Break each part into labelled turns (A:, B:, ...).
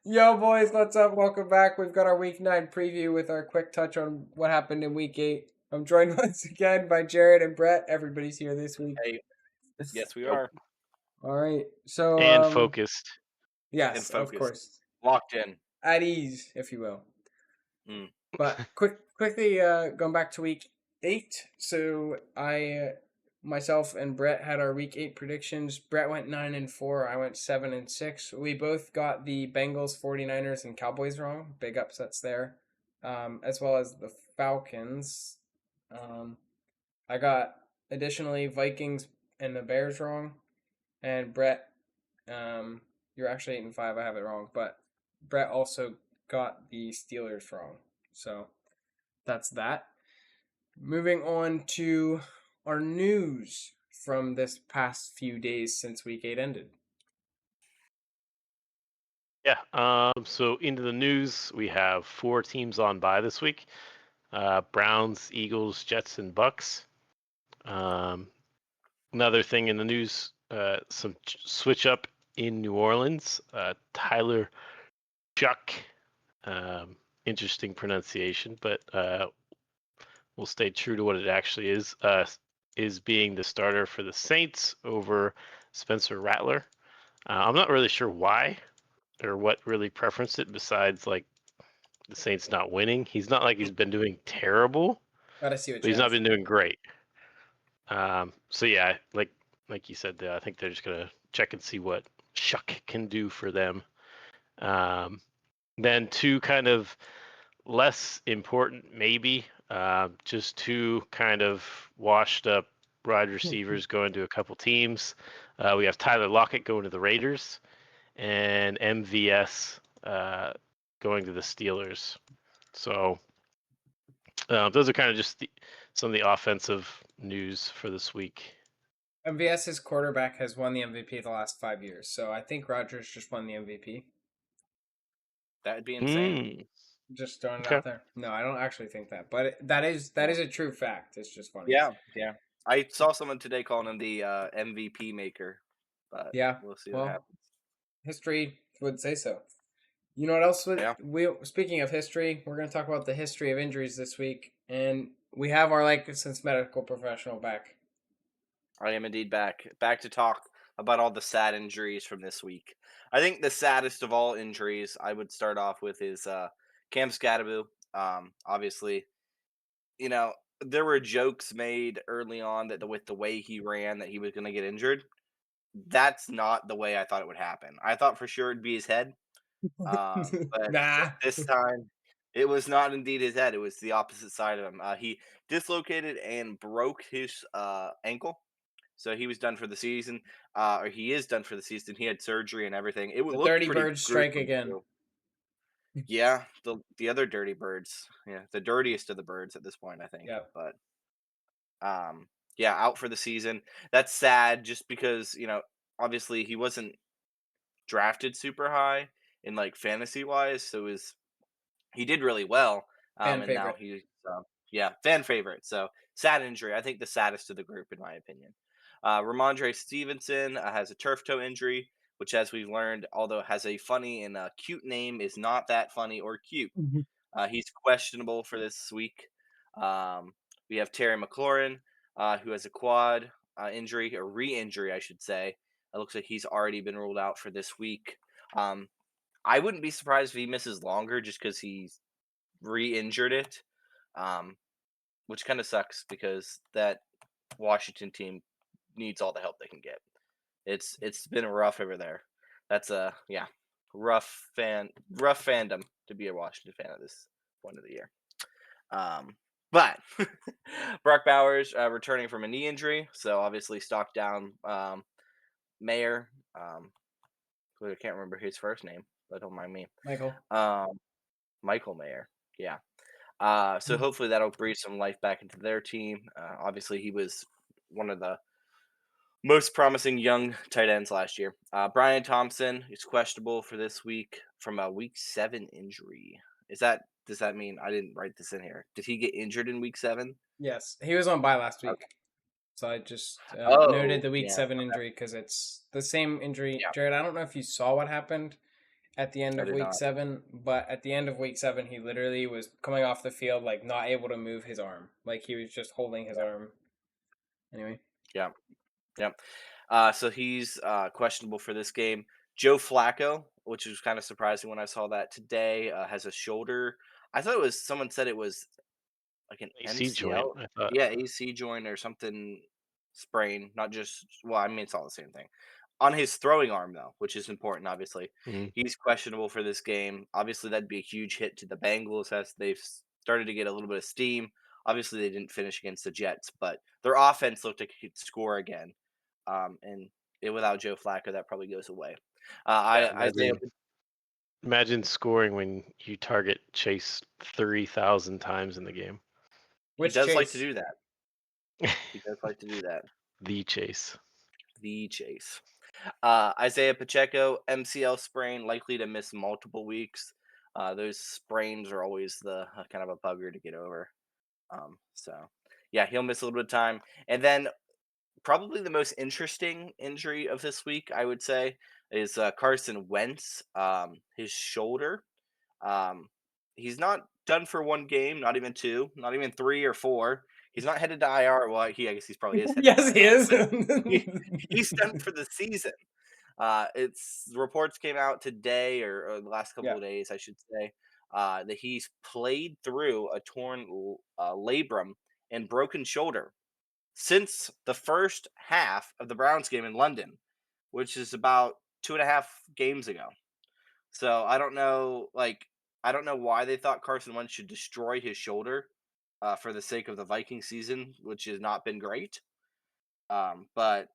A: Yo, boys, what's up? Welcome back. We've got our week 9 preview with our quick touch on what happened in week 8. I'm joined once again by Jared and Brett. Everybody's here this week.
B: Hey, yes, we
C: Yep.
B: are.
A: All right. So,
C: And focused.
B: And
A: yes, of
B: focused.
A: course.
B: Locked in.
A: At ease, if you will.
B: Mm.
A: But quickly going back to week 8. So, myself and Brett had our week 8 predictions. Brett went 9-4. I went 7-6. We both got the Bengals, 49ers, and Cowboys wrong. Big upsets there. As well as the Falcons. I got additionally Vikings and the Bears wrong. And Brett, you're actually 8-5. I have it wrong. But Brett also got the Steelers wrong. So that's that. Moving on to our news from this past few days since week 8 ended.
C: Yeah. So into the news, we have 4 teams on bye this week: Browns, Eagles, Jets, and Bucks. Another thing in the news: some switch up in New Orleans. Tyler Shuck, interesting pronunciation, but we'll stay true to what it actually is being the starter for the Saints over Spencer Rattler. I'm not really sure why or what really preferenced it besides like the Saints not winning. He's not like he's been doing terrible,
A: Gotta see what
C: but
A: you
C: he's not
A: have.
C: been doing great. So yeah, like you said, I think they're just gonna check and see what Shuck can do for them. Then 2 kind of less important, maybe just 2 kind of washed up wide receivers going to a couple teams. We have Tyler Lockett going to the Raiders, and MVS going to the Steelers. So those are kind of just some of the offensive news for this week.
A: MVS's quarterback has won the MVP the last 5 years, so I think Rodgers just won the MVP.
B: That'd be insane.
A: Just throwing it
C: Okay.
A: out there. No, I don't actually think that, but that is a true fact. It's just funny.
B: Yeah, yeah. I saw someone today calling him the MVP maker, but
A: Yeah.
B: we'll see what
A: Well,
B: happens.
A: history would say so. You know what else would
B: Yeah.
A: we speaking of history, we're going to talk about the history of injuries this week, and we have our licensed medical professional back.
B: I am indeed back. Back to talk about all the sad injuries from this week. I think the saddest of all injuries I would start off with is Cam Scatterbu. Obviously, you know, there were jokes made early on that with the way he ran that he was going to get injured. That's not the way I thought it would happen. I thought for sure it'd be his head, but
A: Nah.
B: this time it was not indeed his head. It was the opposite side of him. He dislocated and broke his ankle, so he was done for the season. Or he is done for the season. He had surgery and everything. It
A: The
B: looked
A: dirty
B: pretty
A: birds strike
B: gruesome
A: again.
B: too. Yeah, the other dirty birds. Yeah, the dirtiest of the birds at this point, I think.
A: Yep.
B: But yeah, out for the season. That's sad, just because obviously he wasn't drafted super high in like fantasy wise, so he did really well.
A: Fan
B: And now
A: favorite.
B: he's yeah, fan favorite. So sad injury. I think the saddest of the group in my opinion. Ramondre Stevenson has a turf toe injury, which, as we've learned, although has a funny and cute name, is not that funny or cute.
A: Mhm.
B: He's questionable for this week. Um, we have Terry McLaurin, who has a quad injury, or re-injury, I should say. It looks like he's already been ruled out for this week. Um, I wouldn't be surprised if he misses longer, just because he's re-injured it, um, which kind of sucks because that Washington team needs all the help they can get. It's been rough over there. That's a yeah, rough fandom to be a Washington fan at this point of the year. But Brock Bowers returning from a knee injury, so obviously stock down. Mayer, I can't remember his first name, but don't mind me.
A: Michael.
B: Um, Michael Mayer, yeah. So
A: Mhm.
B: hopefully that'll breathe some life back into their team. Obviously, he was one of the most promising young tight ends last year. Brian Thompson is questionable for this week from a week 7 injury. Does that mean I didn't write this in here? Did he get injured in week 7?
A: Yes, he was on bye last
B: Okay.
A: week. So I just noted
B: Oh,
A: the week
B: yeah.
A: 7
B: Okay.
A: injury because it's the same injury.
B: Yeah.
A: Jared, I don't know if you saw what happened. at the end
B: I
A: of
B: did
A: week
B: not.
A: 7, but at the end of week 7 he literally was coming off the field like not able to move his arm. Like he was just holding his arm. Anyway.
B: Yeah. Yep. So he's questionable for this game. Joe Flacco, which was kind of surprising when I saw that today, has a shoulder. I thought it was someone said it was like an
C: AC joint,
B: MCL.
C: I thought.
B: Yeah, AC joint or something sprain, not just well, I mean it's all the same thing. On his throwing arm though, which is important obviously.
C: Mhm.
B: He's questionable for this game. Obviously that'd be a huge hit to the Bengals as they've started to get a little bit of steam. Obviously they didn't finish against the Jets, but their offense looked like it could score again. And without Joe Flacco, that probably goes away.
C: Yeah,
B: Isaiah,
C: imagine scoring when you target Chase 3,000 times in the game.
B: he
A: Which
B: does like to
A: Chase?
B: do that. He does like to do that.
C: The Chase.
B: The Chase. Isaiah Pacheco, MCL sprain, likely to miss multiple weeks. Those sprains are always the kind of a bugger to get over. So, yeah, he'll miss a little bit of time. And then probably the most interesting injury of this week, I would say, is Carson Wentz. His shoulder. Um, he's not done for one game, not even two, not even 3 or 4. He's not headed to IR. Well, I guess he's probably is headed to
A: Yes, he
B: IR,
A: is.
B: but he's done for the season. It's reports came out today or the last couple
A: Yeah.
B: of days, I should say, that he's played through a torn labrum and broken shoulder since the first half of the Browns game in London, which is about 2.5 games ago. So I don't know why they thought Carson Wentz should destroy his shoulder for the sake of the Viking season, which has not been great. But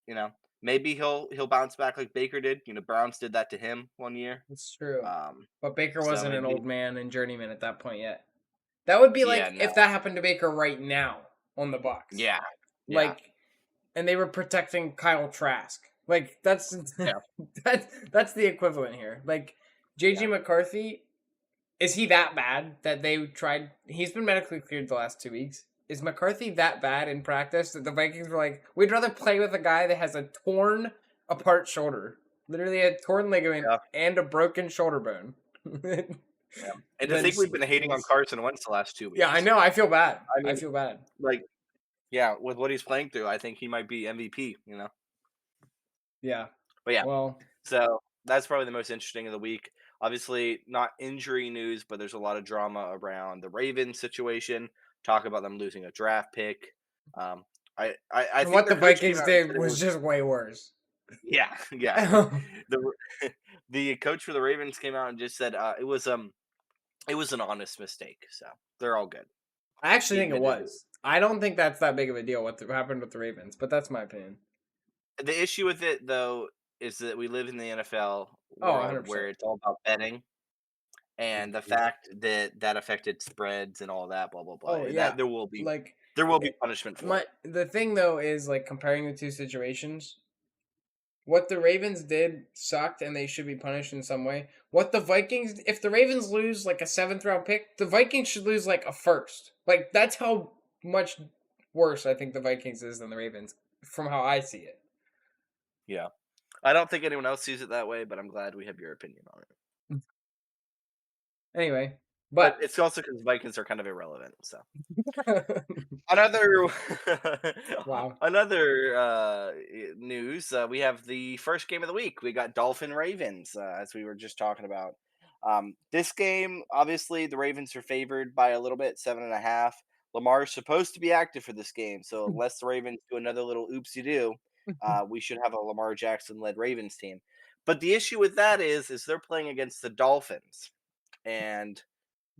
B: you know, maybe he'll bounce back like Baker did. You know, Browns did that to him one year.
A: It's true.
B: Um,
A: But Baker
B: so
A: wasn't an
B: maybe
A: old man and journeyman at that point yet. That would be
B: yeah,
A: like
B: no,
A: if that happened to Baker right now on the Bucks.
B: yeah, yeah,
A: Like, and they were protecting Kyle Trask. Like that's
B: yeah.
A: that's the equivalent here. Like JJ
B: Yeah.
A: McCarthy, is he that bad that they tried? He's been medically cleared the last 2 weeks. Is McCarthy that bad in practice that the Vikings were like, we'd rather play with a guy that has a torn apart shoulder, literally a torn ligament
B: Yeah.
A: and a broken shoulder bone.
B: Yeah. And to
A: Then
B: think we've been hating on Carson Wentz the last 2 weeks.
A: yeah, I know. I feel bad.
B: I mean,
A: I feel bad.
B: like, yeah, with what he's playing through, I think he might be MVP. You know,
A: Yeah.
B: but yeah.
A: Well,
B: So that's probably the most interesting of the week. Obviously, not injury news, but there's a lot of drama around the Ravens situation. Talk about them losing a draft pick. I
A: and
B: think
A: what the
B: their coach came
A: Vikings
B: out and
A: did
B: said it
A: was
B: was
A: just way worse.
B: yeah, yeah.
A: I
B: The the coach for the Ravens came out and just said it was an honest mistake. So they're all good.
A: actually
B: He
A: think it
B: admitted
A: was. I don't think that's that big of a deal what happened with the Ravens, but that's my opinion.
B: the issue with it though is that we live in the NFL
A: Oh,
B: world
A: 100%.
B: where it's all about betting. And the fact that that affected spreads and all that, blah blah blah,
A: Oh, yeah.
B: that there will be
A: Like
B: punishment for
A: my
B: it.
A: the thing though is like comparing the two situations. What the Ravens did sucked and they should be punished in some way. What the Vikings, if the Ravens lose like a 7th round pick, the Vikings should lose like a first. Like that's how much worse I think the Vikings is than the Ravens from how I see it.
B: Yeah, I don't think anyone else sees it that way, but I'm glad we have your opinion on it.
A: Anyway,
B: But
A: but
B: it's also because Vikings are kind of irrelevant. So another
A: wow.
B: another news. We have the first game of the week. We got Dolphin Ravens, as we were just talking about. This game, obviously, the Ravens are favored by a little bit, 7.5. Lamar's supposed to be active for this game, so unless the Ravens do another little oopsie do, we should have a Lamar Jackson led Ravens team. But the issue with that is they're playing against the Dolphins, and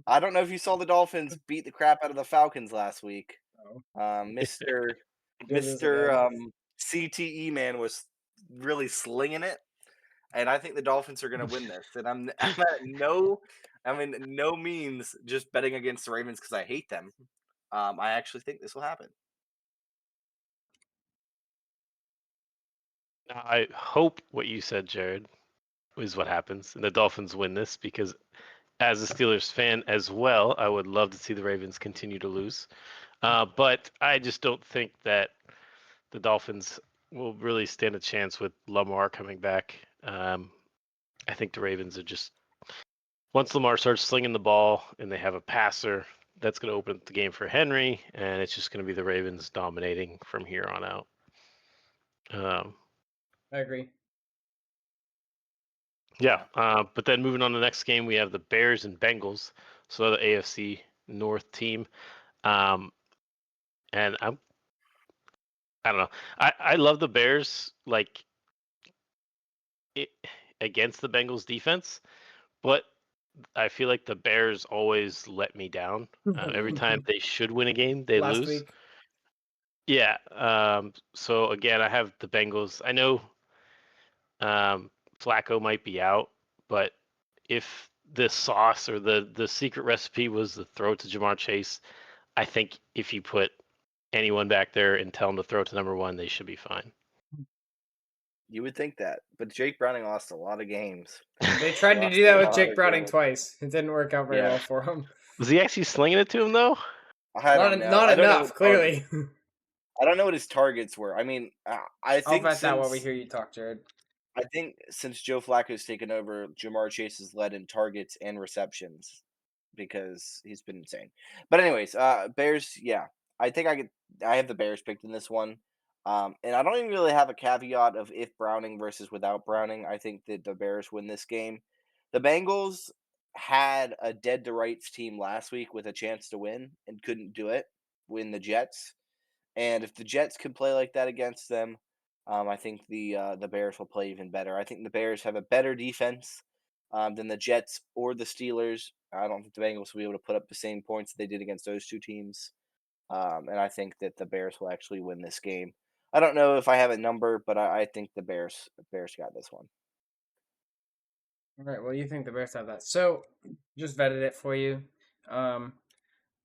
B: I don't know if you saw the Dolphins beat the crap out of the Falcons last week. Mister
A: Did this
B: Mister
A: again.
B: CTE man was really slinging it, and I think the Dolphins are going to win this. And I'm at no means just betting against the Ravens because I hate them. I actually think this will happen.
C: Now, I hope what you said, Jared, is what happens, and the Dolphins win this because, as a Steelers fan as well, I would love to see the Ravens continue to lose. But I just don't think that the Dolphins will really stand a chance with Lamar coming back. I think the Ravens are just once Lamar starts slinging the ball and they have a passer, that's going to open up the game for Henry, and it's just going to be the Ravens dominating from here on out.
A: I agree.
C: Yeah, but then moving on to the next game, we have the Bears and Bengals, so the AFC North team, and I don't know. I love the Bears like it, against the Bengals defense, but I feel like the Bears always let me down. Every time they should win a game, they
A: Last
C: lose.
A: week.
C: Yeah. So again, I have the Bengals. I know Flacco might be out, but if the sauce or the secret recipe was the throw to Jamar Chase, I think if you put anyone back there and tell them to throw to number one, they should be fine.
B: You would think that, but Jake Browning lost a lot of games.
A: They tried to
B: Lost
A: do
B: a
A: that with
B: lot
A: Jake
B: of
A: Browning
B: games.
A: twice. It didn't work out very
B: Yeah.
A: well for him.
C: Was he actually slinging it to him though?
B: I don't know.
A: Not
B: I don't know
A: enough,
B: what
A: clearly.
B: I don't know what his targets were. I mean, I
A: I'll
B: think
A: bet that while we
B: since
A: hear you talk, Jared.
B: I think since Joe Flacco's taken over, Jamar Chase has led in targets and receptions because he's been insane. But anyways, Bears, yeah. I think I have the Bears picked in this one. And I don't even really have a caveat of if Browning versus without Browning. I think that the Bears win this game. The Bengals had a dead to rights team last week with a chance to win and couldn't do it. Win the Jets. And if the Jets can play like that against them, I think the Bears will play even better. I think the Bears have a better defense than the Jets or the Steelers. I don't think the Bengals will be able to put up the same points that they did against those two teams. And I think that the Bears will actually win this game. I don't know if I have a number, but I think the Bears got this one.
A: All right. Well, you think the Bears have that. So, just vetted it for you.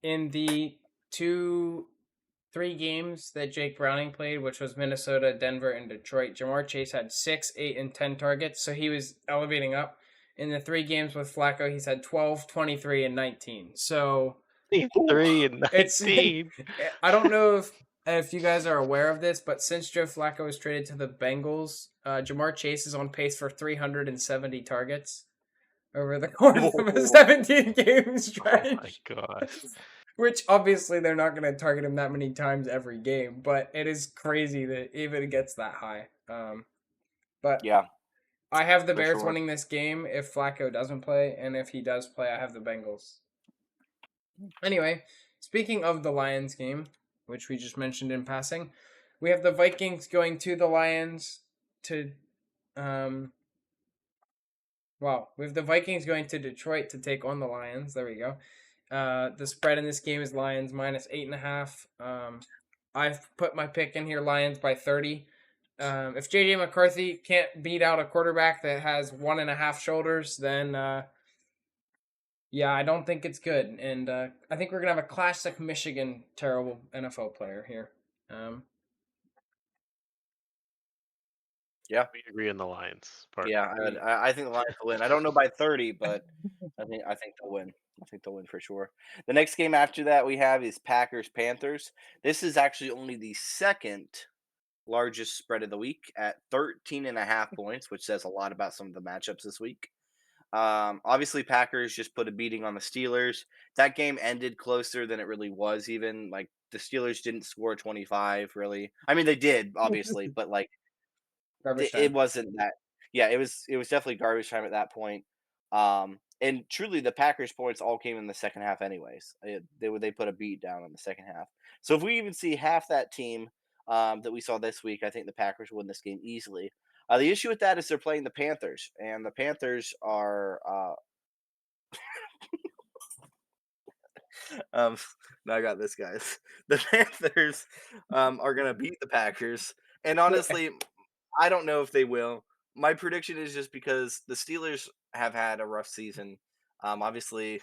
A: In the 3 games that Jake Browning played, which was Minnesota, Denver, and Detroit, Jamar Chase had 6, 8, and 10 targets. So he was elevating up. In the 3 games with Flacco, he's had 12, 23, and 19. So
C: 3 and
A: it's
C: 19.
A: I don't know if you guys are aware of this, but since Joe Flacco was traded to the Bengals, Jamar Chase is on pace for 370 targets over the course of a 17 game stretch.
C: Oh my god.
A: Which obviously they're not going to target him that many times every game, but it is crazy that even it gets that high. But
B: Yeah,
A: I have the
B: for
A: Bears
B: sure.
A: winning this game if Flacco doesn't play, and if he does play, I have the Bengals. Anyway, speaking of the Lions game, which we just mentioned in passing, we have the Vikings going to the Lions to we have the Vikings going to Detroit to take on the Lions. There we go. The spread in this game is Lions minus 8.5. I've put my pick in here, Lions by 30. If JJ McCarthy can't beat out a quarterback that has 1.5 shoulders, then I don't think it's good. And I think we're gonna have a classic Michigan terrible NFL player here.
B: Yeah,
C: We agree on the Lions part.
B: yeah. I think the Lions will win. I don't know by 30, but I think they'll win. I think they'll win for sure. The next game after that we have is Packers Panthers. This is actually only the second largest spread of the week at 13.5 points, which says a lot about some of the matchups this week. Obviously, Packers just put a beating on the Steelers. That game ended closer than it really was. Even like the Steelers didn't score 25. Really, I mean they did obviously, but like
A: Garbage
B: it
A: time.
B: wasn't that. Yeah, it was definitely garbage time at that point. And truly, the Packers' points all came in the second half, anyways. They put a beat down in the second half. So if we even see half that team that we saw this week, I think the Packers win this game easily. The issue with that is they're playing the Panthers, and the Panthers are. No, I got this, guys. The Panthers are gonna beat the Packers, and honestly, I don't know if they will. My prediction is just because the Steelers have had a rough season. Obviously,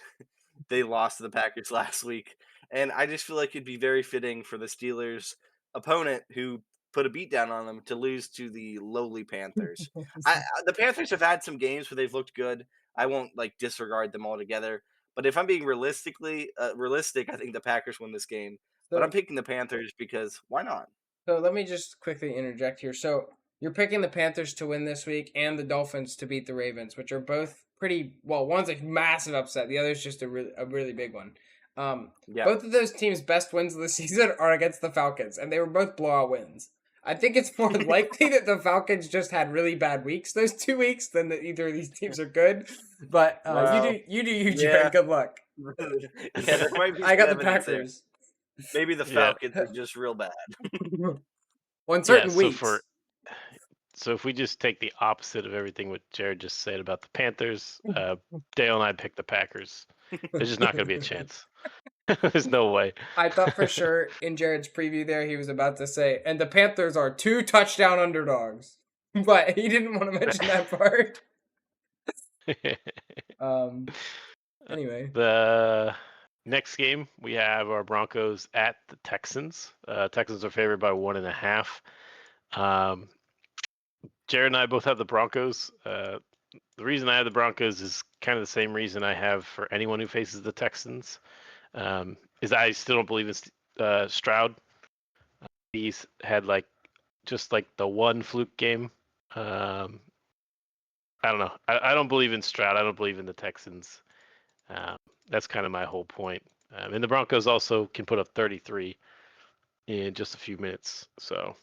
B: they lost to the Packers last week, and I just feel like it'd be very fitting for the Steelers' opponent, who put a beat down on them, to lose to the lowly Panthers. The Panthers have had some games where they've looked good. I won't like disregard them altogether, but if I'm being realistic, I think the Packers win this game. But I'm
A: So,
B: picking the Panthers because why not?
A: so let me just quickly interject here. So You're picking the Panthers to win this week and the Dolphins to beat the Ravens, which are both pretty well. One's a massive upset. The other's just a really big one.
B: Yeah.
A: Both of those teams' best wins of the season are against the Falcons, and they were both blowout wins. I think it's more likely that the Falcons just had really bad weeks those 2 weeks than that either of these teams are good. But
B: Well,
A: you do you, Jared.
B: yeah.
A: Good luck.
B: Yeah, there might be
A: I got the
B: some evidence there.
A: Packers.
B: Maybe the
C: Yeah.
B: Falcons are just real bad.
A: On certain
C: so
A: weeks.
C: So if we just take the opposite of everything what Jared just said about the Panthers, Dale and I picked the Packers. There's just not going to be a chance. There's no way.
A: I thought for sure in Jared's preview there he was about to say, and the Panthers are 2 touchdown underdogs. But he didn't want to mention that part. Anyway.
C: The next game, we have our Broncos at the Texans. Texans are favored by 1.5. Jared and I both have the Broncos. The reason I have the Broncos is kind of the same reason I have for anyone who faces the Texans. Is I still don't believe in Stroud. He's had just the one fluke game. I don't know. I don't believe in Stroud. I don't believe in the Texans. That's kind of my whole point. And the Broncos also can put up 33 in just a few minutes. So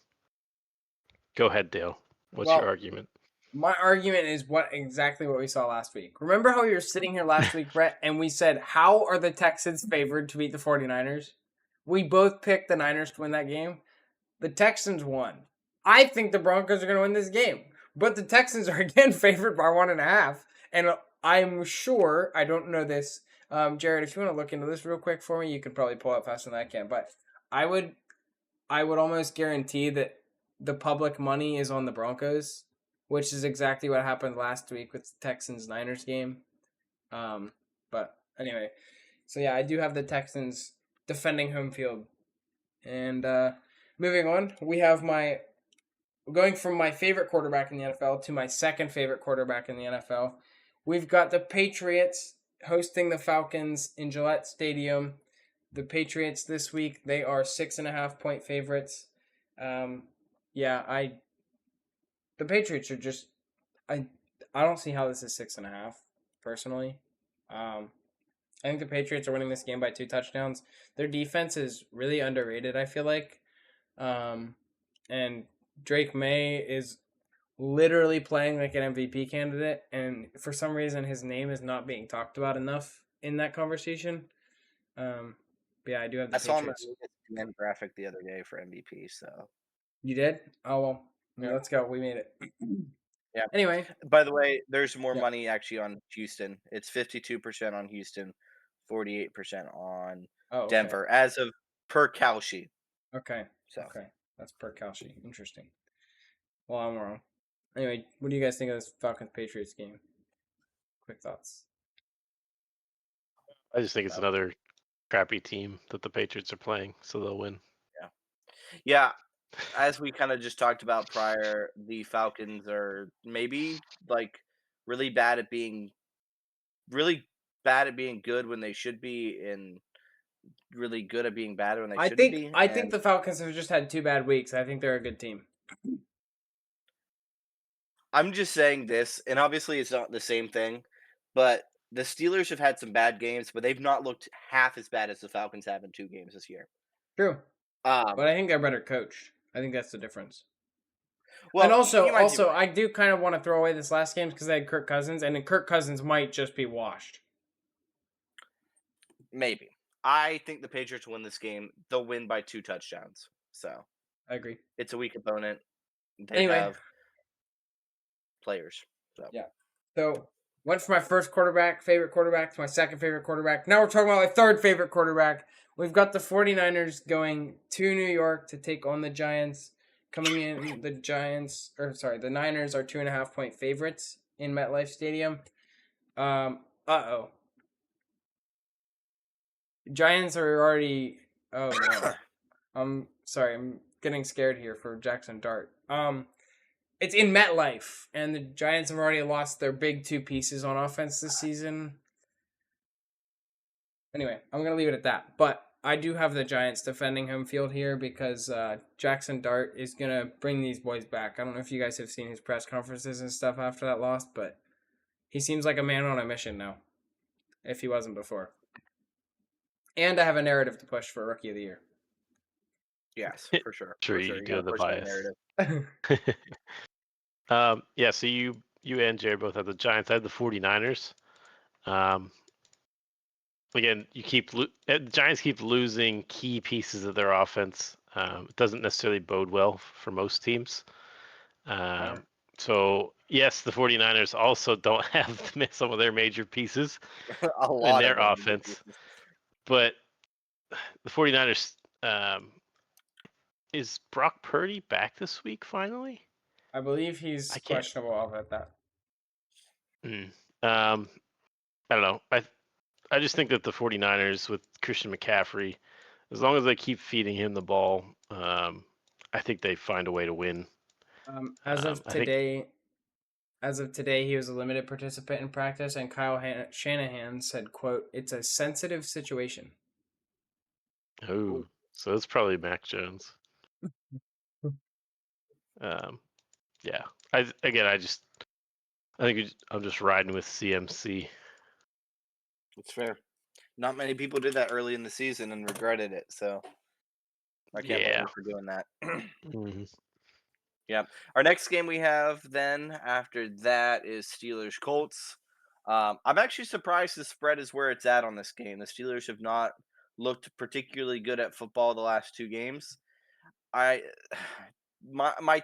C: go ahead, Dale. What's your argument?
A: My argument is exactly what we saw last week. Remember how we were sitting here last week, Brett, and we said, how are the Texans favored to beat the 49ers? We both picked the Niners to win that game. The Texans won. I think the Broncos are going to win this game. But the Texans are again favored by 1.5. And I'm sure, I don't know this, Jared, if you want to look into this real quick for me, you could probably pull it faster than I can. But I would almost guarantee that the public money is on the Broncos, which is exactly what happened last week with the Texans-Niners game. But anyway, so yeah, I do have the Texans defending home field. And moving on, we have going from my favorite quarterback in the NFL to my second favorite quarterback in the NFL. We've got the Patriots hosting the Falcons in Gillette Stadium. The Patriots this week, they are 6.5-point favorites. The Patriots are just, I don't see how this is 6.5, personally. I think the Patriots are winning this game by 2 touchdowns. Their defense is really underrated, I feel like. And Drake May is literally playing like an MVP candidate, and for some reason his name is not being talked about enough in that conversation. But yeah, I do have the Patriots.
B: I saw him graphic the other day for MVP, so.
A: You did? Oh, well.
B: Yeah.
A: Let's go. We made it.
B: Yeah.
A: Anyway.
B: By the way, there's more money actually on Houston. It's 52% on Houston, 48% on Denver, as of per Kalshi.
A: Okay.
B: So.
A: Okay. That's per Kalshi. Interesting. Well, I'm wrong. Anyway, what do you guys think of this Falcons-Patriots game? Quick thoughts.
C: I just think it's another crappy team that the Patriots are playing, so they'll win.
B: Yeah. As we kind of just talked about prior, the Falcons are maybe really bad at being good when they should be, and really good at being bad when they shouldn't be.
A: I think the Falcons have just had 2 bad weeks. I think they're a good team.
B: I'm just saying this, and obviously it's not the same thing, but the Steelers have had some bad games, but they've not looked half as bad as the Falcons have in 2 games this year.
A: True. But I think they're better coached. I think that's the difference.
B: Well,
A: and also, I do kind of want to throw away this last game because they had Kirk Cousins, and then Kirk Cousins might just be washed.
B: Maybe. I think the Patriots win this game. They'll win by 2 touchdowns. So
A: I agree.
B: It's a weak opponent. They have players.
A: So went from my first favorite quarterback, to my second favorite quarterback. Now we're talking about my third favorite quarterback. We've got the 49ers going to New York to take on the Giants. Coming in, the Niners are 2.5-point favorites in MetLife Stadium. Giants are already. Oh no, I'm sorry. I'm getting scared here for Jackson Dart. It's in MetLife, and the Giants have already lost their big 2 pieces on offense this season. Anyway, I'm gonna leave it at that. But I do have the Giants defending home field here because Jackson Dart is going to bring these boys back. I don't know if you guys have seen his press conferences and stuff after that loss, but he seems like a man on a mission now, if he wasn't before. And I have a narrative to push for Rookie of the Year.
B: Yes, for sure.
C: Sure,
B: For
C: you
B: sure.
C: do have the
B: gotta push that
C: bias.
B: narrative.
C: Yeah, so you and Jared both have the Giants. I have the 49ers. Again, the Giants keep losing key pieces of their offense. It doesn't necessarily bode well for most teams. So, yes, the 49ers also don't have some of their major pieces
B: A
C: in
B: lot
C: their
B: of them.
C: offense. But the 49ers, is Brock Purdy back this week finally?
A: I believe he's questionable about that.
C: I don't know. I just think that the 49ers with Christian McCaffrey, as long as they keep feeding him the ball, I think they find a way to win.
A: As of today, he was a limited participant in practice, and Kyle Shanahan said, quote, "It's a sensitive situation."
C: Oh, so it's probably Mac Jones. Yeah. I think I'm just riding with CMC.
B: It's fair. Not many people did that early in the season and regretted it, so I can't blame you for doing that.
C: Mm-hmm.
B: Yeah. Our next game we have then after that is Steelers Colts. I'm actually surprised the spread is where it's at on this game. The Steelers have not looked particularly good at football the last two games. My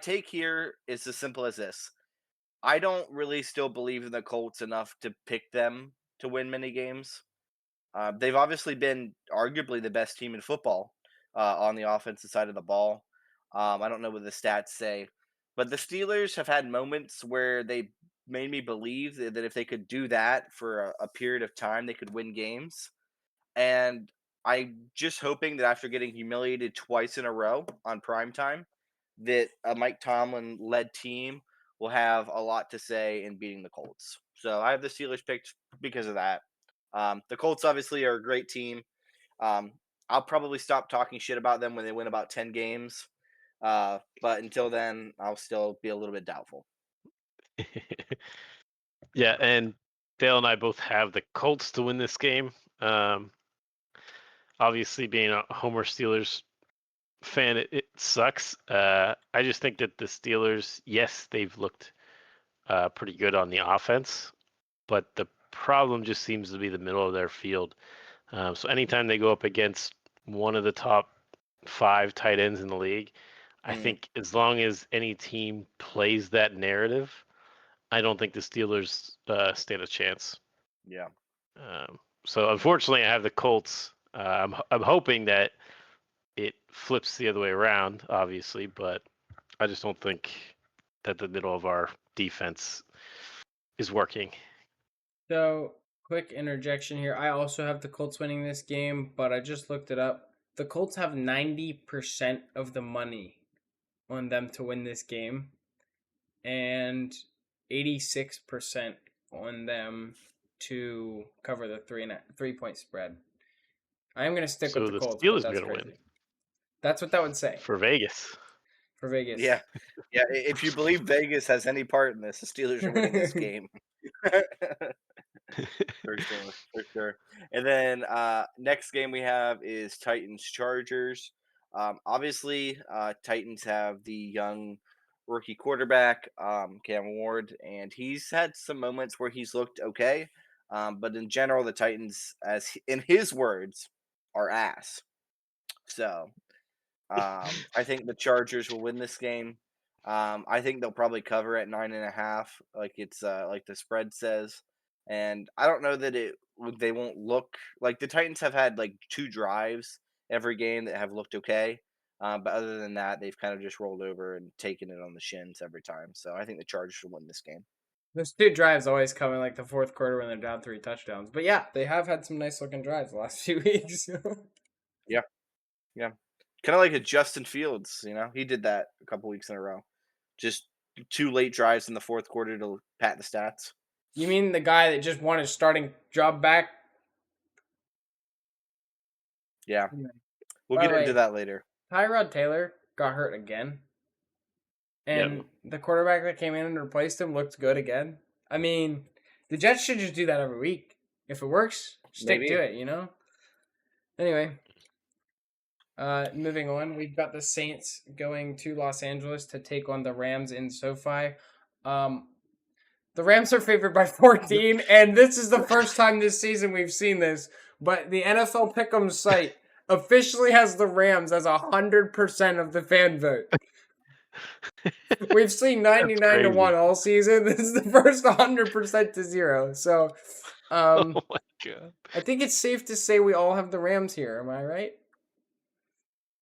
B: take here is as simple as this. I don't really still believe in the Colts enough to pick them to win many games. They've obviously been arguably the best team in football on the offensive side of the ball. I don't know what the stats say, but the Steelers have had moments where they made me believe that if they could do that for a period of time, they could win games. And I'm just hoping that after getting humiliated twice in a row on primetime, that a Mike Tomlin led team will have a lot to say in beating the Colts. So I have the Steelers picked because of that. The Colts obviously are a great team. I'll probably stop talking shit about them when they win about 10 games. But until then, I'll still be a little bit doubtful.
C: Yeah, and Dale and I both have the Colts to win this game. Obviously, being a Homer Steelers fan, it sucks. I just think that the Steelers, yes, they've looked pretty good on the offense, but the problem just seems to be the middle of their field. So anytime they go up against one of the top 5 tight ends in the league, I think as long as any team plays that narrative, I don't think the Steelers stand a chance.
B: Yeah.
C: So unfortunately, I have the Colts. I'm hoping that it flips the other way around, obviously, but I just don't think that the middle of our defense is working.
A: So, quick interjection here. I also have the Colts winning this game, but I just looked it up. The Colts have 90% of the money on them to win this game, and 86% on them to cover the 3-point spread. I am going to stick with the Colts, but that's crazy. Win. That's what that would say.
C: For Vegas.
A: For Vegas.
B: Yeah. Yeah. If you believe Vegas has any part in this, the Steelers are winning this game. For sure. And then next game we have is Titans Chargers. Obviously, Titans have the young rookie quarterback, Cam Ward, and he's had some moments where he's looked okay. But in general, the Titans, as in his words, are ass. So I think the Chargers will win this game. I think they'll probably cover at 9.5, like it's like the spread says. And I don't know that they won't look like the Titans have had like 2 drives every game that have looked okay. But other than that, they've kind of just rolled over and taken it on the shins every time. So I think the Chargers will win this game.
A: Those 2 drives always come in like the fourth quarter when they're down 3 touchdowns. But yeah, they have had some nice looking drives the last few weeks.
B: Yeah. Kind of like a Justin Fields, he did that a couple weeks in a row. Just 2 late drives in the fourth quarter to pat the stats.
A: You mean the guy that just won his starting job back?
B: Yeah,
A: Anyway,
B: we'll
A: by
B: get
A: the
B: into
A: way,
B: that later.
A: Tyrod Taylor got hurt again,
C: Yep.
A: and the quarterback that came in and replaced him looked good again. I mean, the Jets should just do that every week. If it works, stick
B: Maybe.
A: to it. Anyway, moving on, we've got the Saints going to Los Angeles to take on the Rams in SoFi. The Rams are favored by 14, and this is the first time this season we've seen this. But the NFL Pick'em site officially has the Rams as 100% of the fan vote. We've seen 99 to 1 all season. This is the first 100% to 0. So,
C: Oh my god.
A: I think it's safe to say we all have the Rams here. Am I right?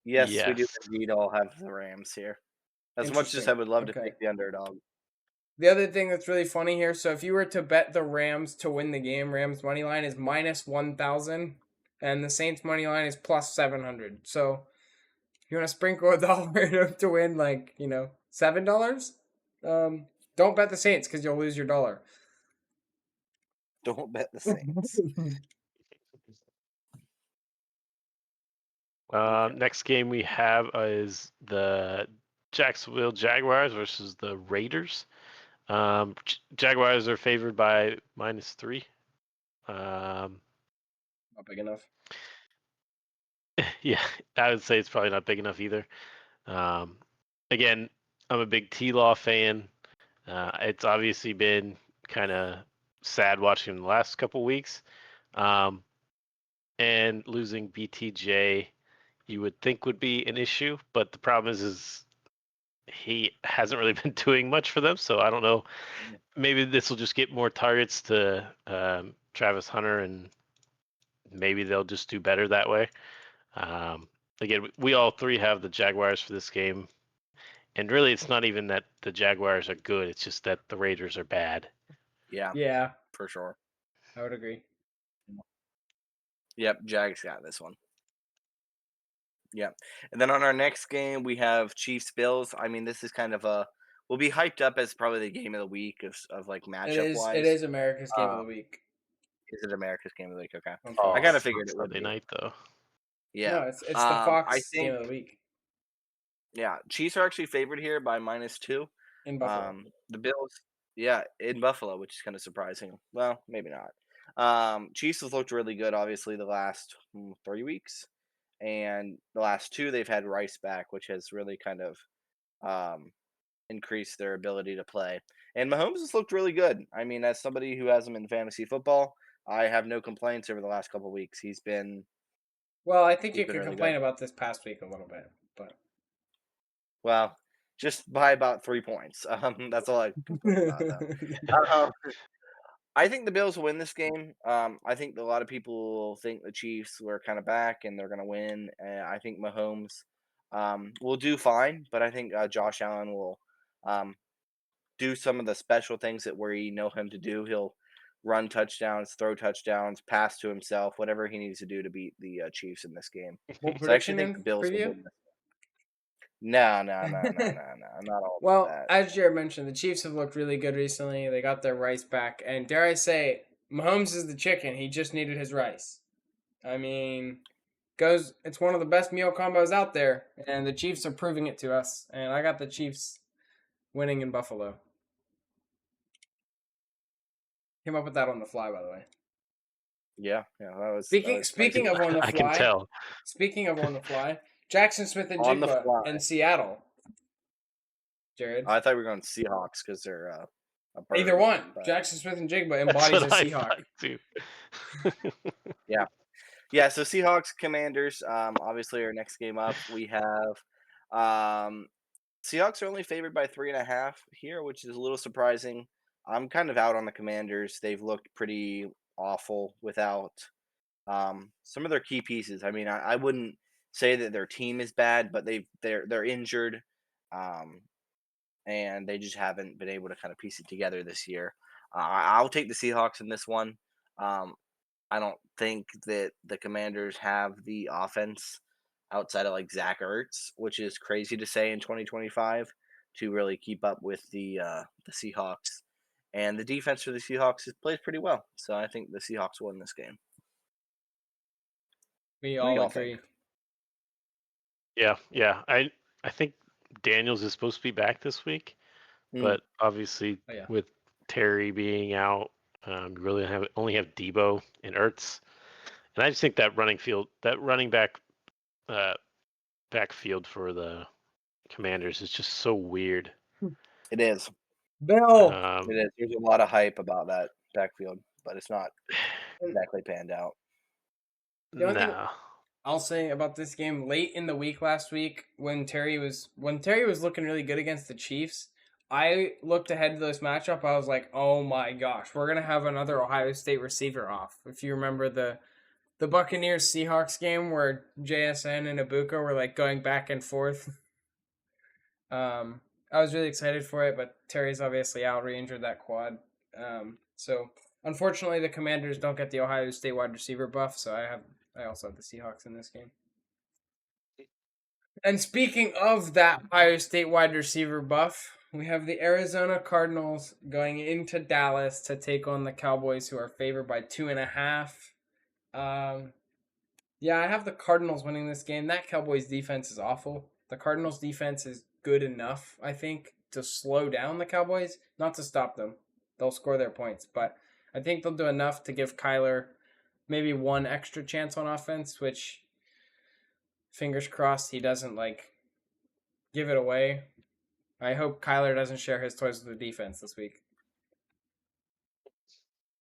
B: Yes, we do
C: Yes.
B: indeed all have the Rams here. As much as
A: Interesting.
B: I would love to
A: Okay.
B: take the underdog.
A: The other thing that's really funny here, so if you were to bet the Rams to win the game, Rams money line is minus 1,000, and the Saints money line is plus 700. So if you want to sprinkle a dollar to win, like, $7, don't bet the Saints because you'll lose your dollar.
B: Don't bet the Saints.
C: Next game we have is the Jacksonville Jaguars versus the Raiders. Jaguars are favored by -3.
A: Not big enough.
C: Yeah, I would say it's probably not big enough either. Again, I'm a big T-Law fan. It's obviously been kind of sad watching the last couple weeks. And losing BTJ, you would think would be an issue, but the problem is he hasn't really been doing much for them. So I don't know. Maybe this will just get more targets to Travis Hunter, and maybe they'll just do better that way. Again, we all three have the Jaguars for this game. And really, it's not even that the Jaguars are good. It's just that the Raiders are bad.
A: Yeah,
B: For sure.
A: I would agree.
B: Yep, Jags got this one. Yep. And then on our next game, we have Chiefs Bills. I mean, this is kind of we'll be hyped up as probably the game of the week of like matchup wise.
A: It is America's game of the week.
B: Is it America's game of the week? Okay.
C: Oh,
B: I kind of figured it would
C: Sunday
B: be.
C: night though.
B: Yeah.
A: No, it's the Fox
B: I think,
A: game of the week
B: yeah, Chiefs are actually favored here by -2.
A: in Buffalo.
B: The Bills, yeah, in Buffalo, which is kind of surprising. Well, maybe not. Chiefs have looked really good, obviously, the last 3 weeks, and the last 2 they've had Rice back, which has really kind of increased their ability to play. And Mahomes has looked really good. I mean, as somebody who has him in fantasy football, I have no complaints over the last couple of weeks. He's been
A: Well, I think you
B: been
A: could
B: really
A: complain
B: good.
A: about this past week a little bit, but
B: Well, just by about 3 points. That's all I complain about, though. Um, I think the Bills will win this game. I think a lot of people think the Chiefs were kind of back and they're going to win. I think Mahomes will do fine, but I think Josh Allen will do some of the special things that we know him to do. He'll run touchdowns, throw touchdowns, pass to himself, whatever he needs to do to beat the Chiefs in this game.
A: what
B: So I actually
A: prediction
B: think the
A: in
B: Bills will
A: preview?
B: win this. No, no, no, no, no, no. Not all about
A: Well,
B: that.
A: as Jared mentioned, the Chiefs have looked really good recently. They got their rice back, and dare I say, Mahomes is the chicken. He just needed his rice. I mean, it's one of the best meal combos out there, and the Chiefs are proving it to us. And I got the Chiefs winning in Buffalo. Came up with that on the fly, by the way.
B: Yeah, that was
A: Speaking of on the
C: I can
A: fly,
C: tell.
A: speaking of on the fly, Jackson Smith and
B: On the
A: Jigba
B: fly.
A: in Seattle. Jared,
B: I thought we were going Seahawks because they're a bird,
A: either one.
B: but-
A: Jackson Smith and Jigba
C: That's
A: embodies a
C: what I
A: Seahawk.
C: thought too.
B: Yeah, so Seahawks, Commanders. Obviously, our next game up, we have Seahawks are only favored by 3.5 here, which is a little surprising. I'm kind of out on the Commanders. They've looked pretty awful without some of their key pieces. I mean, I wouldn't say that their team is bad, but they're injured, and they just haven't been able to kind of piece it together this year. I'll take the Seahawks in this one. I don't think that the Commanders have the offense outside of like Zach Ertz, which is crazy to say in 2025, to really keep up with the Seahawks. And the defense for the Seahawks plays pretty well, so I think the Seahawks won this game.
A: We
B: What do
A: all
B: y'all
A: agree.
B: think?
C: Yeah. I think Daniels is supposed to be back this week, but obviously
A: Oh, yeah.
C: with Terry being out, you really only have Debo and Ertz, and I just think that running back backfield for the Commanders is just so weird.
B: It is.
A: Bill.
B: It is. There's a lot of hype about that backfield, but it's not exactly panned out.
A: The only thing
C: Nah.
A: I'll say about this game, late in the week last week, when Terry was looking really good against the Chiefs, I looked ahead to this matchup. I was like, oh my gosh, we're gonna have another Ohio State receiver off. If you remember the Buccaneers Seahawks game where JSN and Ibuka were like going back and forth. I was really excited for it, but Terry's obviously out, re-injured that quad. So unfortunately, the Commanders don't get the Ohio State wide receiver buff. So I also have the Seahawks in this game. And speaking of that Ohio State wide receiver buff, we have the Arizona Cardinals going into Dallas to take on the Cowboys, who are favored by 2.5. Yeah, I have the Cardinals winning this game. That Cowboys defense is awful. The Cardinals defense is good enough, I think, to slow down the Cowboys, not to stop them. They'll score their points, but I think they'll do enough to give Kyler maybe one extra chance on offense, which fingers crossed he doesn't give it away. I hope Kyler doesn't share his toys with the defense this week.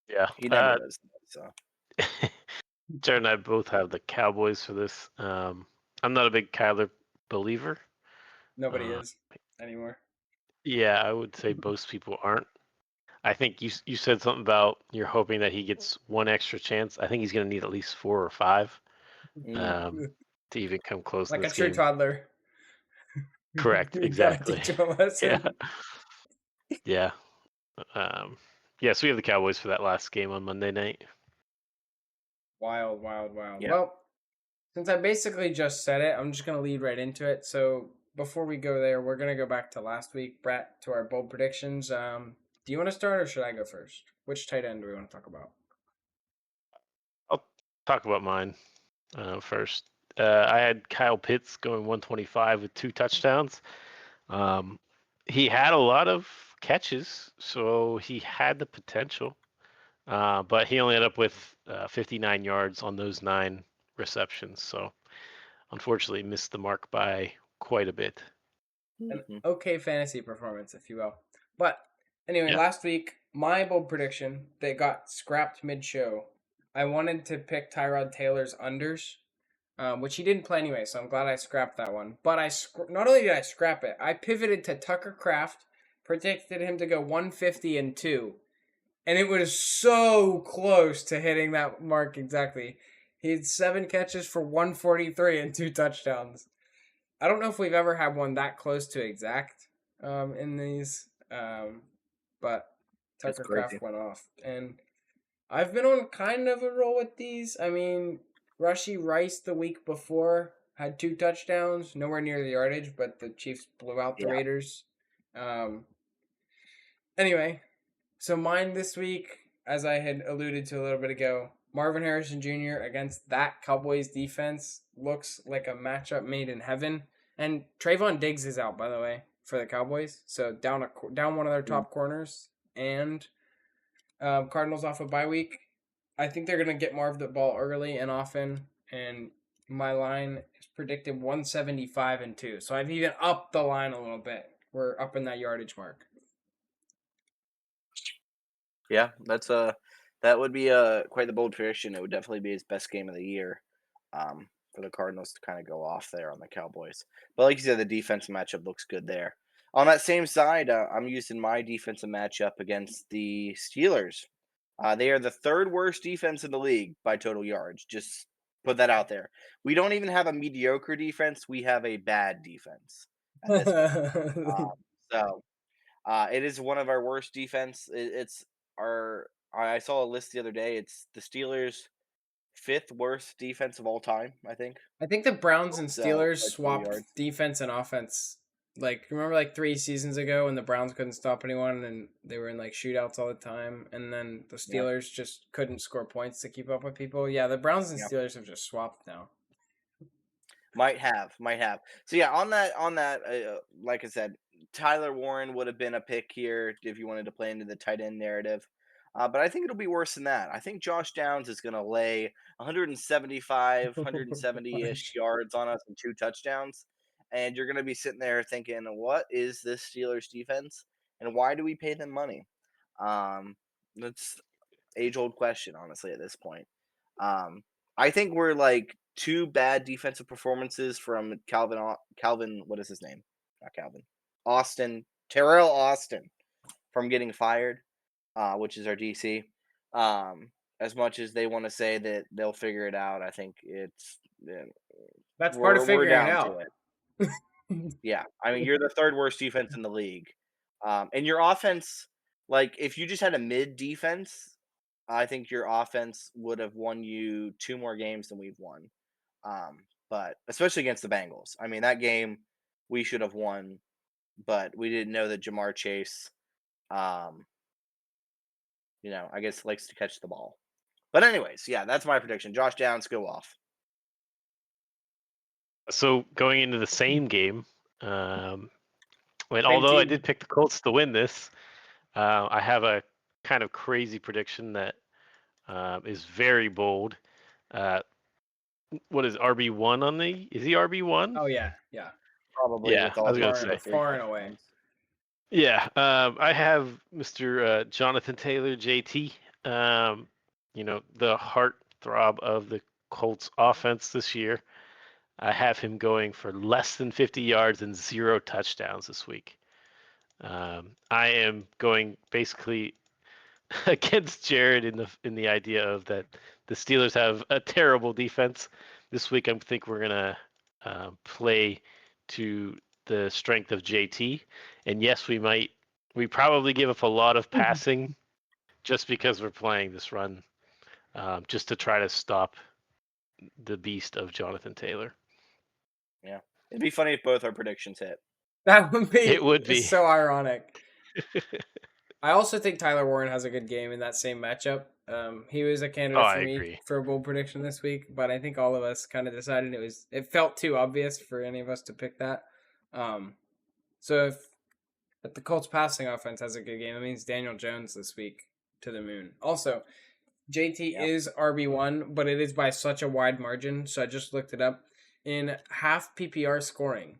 C: Yeah.
B: He never does. So
C: Jared and I both have the Cowboys for this. I'm not a big Kyler believer.
A: Nobody is anymore.
C: Yeah, I would say most people aren't. I think you said something about you're hoping that he gets one extra chance. I think he's going to need at least 4 or 5 to even come close
A: Like
C: in
A: a
C: this
A: true
C: game.
A: toddler.
C: Correct.
A: You gotta
C: Exactly.
A: teach him a lesson.
C: Yeah. Yeah. So we have the Cowboys for that last game on Monday night.
A: Wild.
B: Yeah.
A: Well, since I basically just said it, I'm just going to lead right into it. So before we go there, we're going to go back to last week, Brett, to our bold predictions. Do you want to start or should I go first? Which tight end do we want to talk about?
C: I'll talk about mine first. I had Kyle Pitts going 125 with 2 touchdowns. He had a lot of catches, so he had the potential. But he only ended up with 59 yards on those 9 receptions. So unfortunately missed the mark by quite a bit.
A: An okay fantasy performance, if you will. But anyway, last week, my bold prediction that got scrapped mid-show, I wanted to pick Tyrod Taylor's unders, which he didn't play anyway, so I'm glad I scrapped that one. But not only did I scrap it, I pivoted to Tucker Kraft, predicted him to go 150 and 2. And it was so close to hitting that mark exactly. He had 7 catches for 143 and 2 touchdowns. I don't know if we've ever had one that close to exact in these, but Tucker Kraft went off. And I've been on kind of a roll with these. I mean, Rashee Rice the week before had 2 touchdowns, nowhere near the yardage, but the Chiefs blew out the Raiders. Anyway, so mine this week, as I had alluded to a little bit ago, Marvin Harrison Jr. against that Cowboys defense looks like a matchup made in heaven. And Trayvon Diggs is out, by the way, for the Cowboys. So down one of their top corners. And Cardinals off a bye week. I think they're going to get Marv the ball early and often. And my line is predicted 175 and 2. So I've even upped the line a little bit. We're up in that yardage mark.
B: Yeah, that would be quite the bold prediction. It would definitely be his best game of the year, for the Cardinals to kind of go off there on the Cowboys. But like you said, the defensive matchup looks good there. On that same side, I'm using my defensive matchup against the Steelers. They are the 3rd worst defense in the league by total yards. Just put that out there. We don't even have a mediocre defense. We have a bad defense at this point. It is one of our worst defense. I saw a list the other day. It's the Steelers' 5th worst defense of all time, I think.
A: I think the Browns and Steelers
B: by total
A: swapped
B: yards.
A: defense and offense Like, remember like 3 seasons ago when the Browns couldn't stop anyone and they were in like shootouts all the time, and then the
B: Yeah.
A: Steelers just couldn't score points to keep up with people. Yeah, the Browns and
B: Yeah.
A: Steelers have just swapped now.
B: Might have. So yeah, on that, like I said, Tyler Warren would have been a pick here if you wanted to play into the tight end narrative. But I think it'll be worse than that. I think Josh Downs is going to lay 175, 170-ish yards on us and 2 touchdowns. And you're going to be sitting there thinking, what is this Steelers defense? And why do we pay them money? That's age-old question, honestly, at this point. I think we're like 2 bad defensive performances from Calvin, what is his name? Not Calvin. Terrell Austin from getting fired, which is our DC. As much as they want to say that they'll figure it out, I think it's
A: That's part of figuring it
B: down
A: out.
B: to it. Yeah, I mean, you're the 3rd worst defense in the league, and your offense, like if you just had a mid defense, I think your offense would have won you 2 more games than we've won. But especially against the Bengals, I mean that game we should have won, but we didn't know that Jamar Chase, I guess likes to catch the ball. But anyways, yeah, that's my prediction. Josh Downs, go off.
C: So going into the same game,
A: Same
C: although I
A: team.
C: did pick the Colts to win this, I have a kind of crazy prediction that is very bold. What is RB1 on the? Is he RB1?
A: Oh yeah.
B: Probably
C: Yeah,
B: with all
C: I was
B: the
C: gonna say.
A: Far and away.
C: Yeah, I have Mr. Jonathan Taylor, JT. The heartthrob of the Colts offense this year. I have him going for less than 50 yards and 0 touchdowns this week. I am going basically against Jared in the idea of that the Steelers have a terrible defense. This week, I think we're gonna play to the strength of JT, and yes, we probably give up a lot of passing just because we're playing this run, just to try to stop the beast of Jonathan Taylor.
B: Yeah, it'd be funny if both our predictions hit.
A: That would be.
C: It would be
A: so ironic. I also think Tyler Warren has a good game in that same matchup. He was a candidate for
C: I
A: me
C: agree.
A: for a bold prediction this week, but I think all of us kind of decided it felt too obvious for any of us to pick that. So if the Colts passing offense has a good game, it means Daniel Jones this week to the moon. Also, JT is RB1, but it is by such a wide margin. So I just looked it up. In half PPR scoring,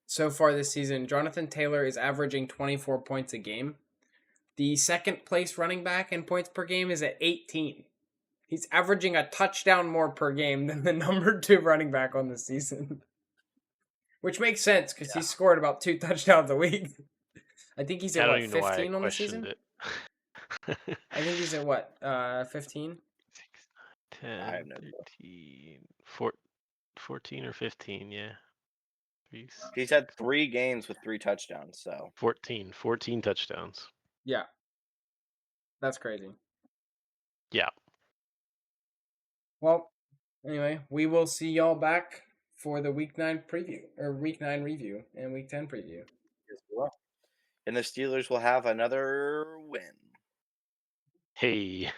A: so far this season, Jonathan Taylor is averaging 24 points a game. The second place running back in points per game is at 18. He's averaging a touchdown more per game than the number 2 running back on the season. Which makes sense because he scored about 2 touchdowns a week. I think he's at 15 on the season?
C: It.
A: I think he's at what? 15?
C: 10,
B: I have no
C: 13, 14 or 15, yeah.
B: He's had 3 games with 3 touchdowns, so
C: 14 touchdowns.
A: Yeah. That's crazy.
C: Yeah.
A: Well, anyway, we will see y'all back for the week 9 preview, or week 9 review and week 10 preview.
B: yes, we will. And the Steelers will have another win.
C: Hey.